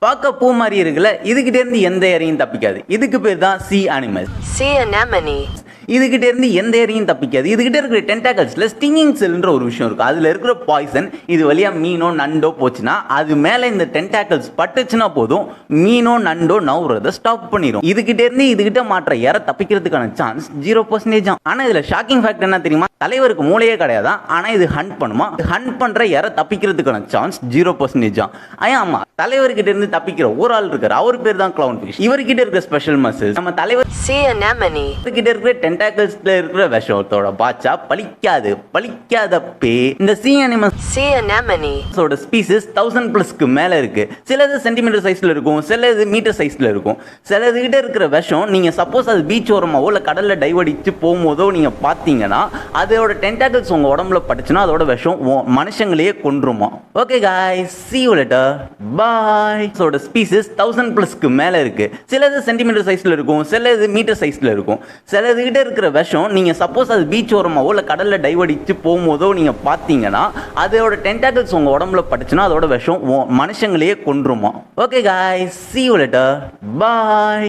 பார்க்க பூ மாதிரி இருக்குல்ல, இதுகிட்ட இருந்து எந்த ஏரியும் தப்பிக்காது. இதுக்கு பேர் தான் sea animals. Sea anemone. இதுகிட்ட இருந்து எந்த ஏரியும் தப்பிக்காது. இதுகிட்ட இருக்கிற டென்டாக்கல்ஸ்ல ஸ்டிங்கிங் செல்ன்ற ஒரு விஷயம் இருக்கு. அதுல இருக்கிற பாய்சன் இது வழியா மீனோ நண்டோ போச்சுன்னா அது மேல இந்த டென்டாக்கல்ஸ் பட்டுச்சுன்னா போதும், மீனோ நண்டோ நவுறத ஸ்டாப் பண்ணிடும். இதுகிட்ட இருந்து இதுகிட்ட மாற்ற ஏற தப்பிக்கிறதுக்கான சான்ஸ் 0%. ஆனா இதுல ஷாக்கிங் ஃபேக்ட் என்ன தெரியுமா? தலைவருக்கு மூளையே கிடையாது, ஆனா இது ஹண்ட் பண்ணுமா. ஹண்ட் பண்ற ஏற தப்பிக்கிறதுக்கான சான்ஸ் 0%. ஆமா, தலைவர்கிட்ட இருந்து தப்பிக்கிற ஒரு ஆள் இருக்காரு, அவர் பேர் தான் கிளவுன் ஃபிஷ். இவர்கிட்ட இருக்கிற ஸ்பெஷல் மசில்ஸ் நம்ம தலைவர் Sea anemone. கிட்ட இருக்கிற டென்டாக்கிள்ஸ்ல இருக்கிற விஷத்தோட பாச்சா பலிக்காதப்பே இந்த sea animals Sea anemone. ஓட ஸ்பீசிஸ் 1000+ மேல இருக்கு. சிலது சென்டிமீட்டர் சைஸ்ல இருக்கும், சிலது மீட்டர் சைஸ்ல இருக்கும். சிலது கிட்ட இருக்கிற விஷம் நீங்க சப்போஸ் அது பீச் ஓரமாவோ இல்ல கடல்ல டைவ் அடிச்சு போகும்போதோ நீங்க பாத்தீங்கன்னா அதோட டென்டாக்கிள்ஸ் உங்க உடம்புல பட்டுச்சுன்னா அதோட விஷம் மனுஷங்களையே கொன்றுமா. Okay guys, see you later, bye. ஓட ஸ்பீசிஸ் 1000+ மேல இருக்கு. சிலது சென்டிமீட்டர் சைஸ்ல இருக்கும், சிலது மீட்டர் சைஸ்ல இருக்கும். சிலது கிட்ட இருக்கிற விஷம் நீங்க சப்போஸ் அது பீச் ஓரமாவோ இல்ல கடல்ல டைவ் அடிச்சு போகும்போதோ நீங்க பாத்தீங்கன்னா அதோட டென்டாக்கிள்ஸ் உங்க உடம்புல பட்டுச்சுன்னா அதோட விஷம் மனுஷங்களையே கொன்றுமா. Okay guys, see you later, bye.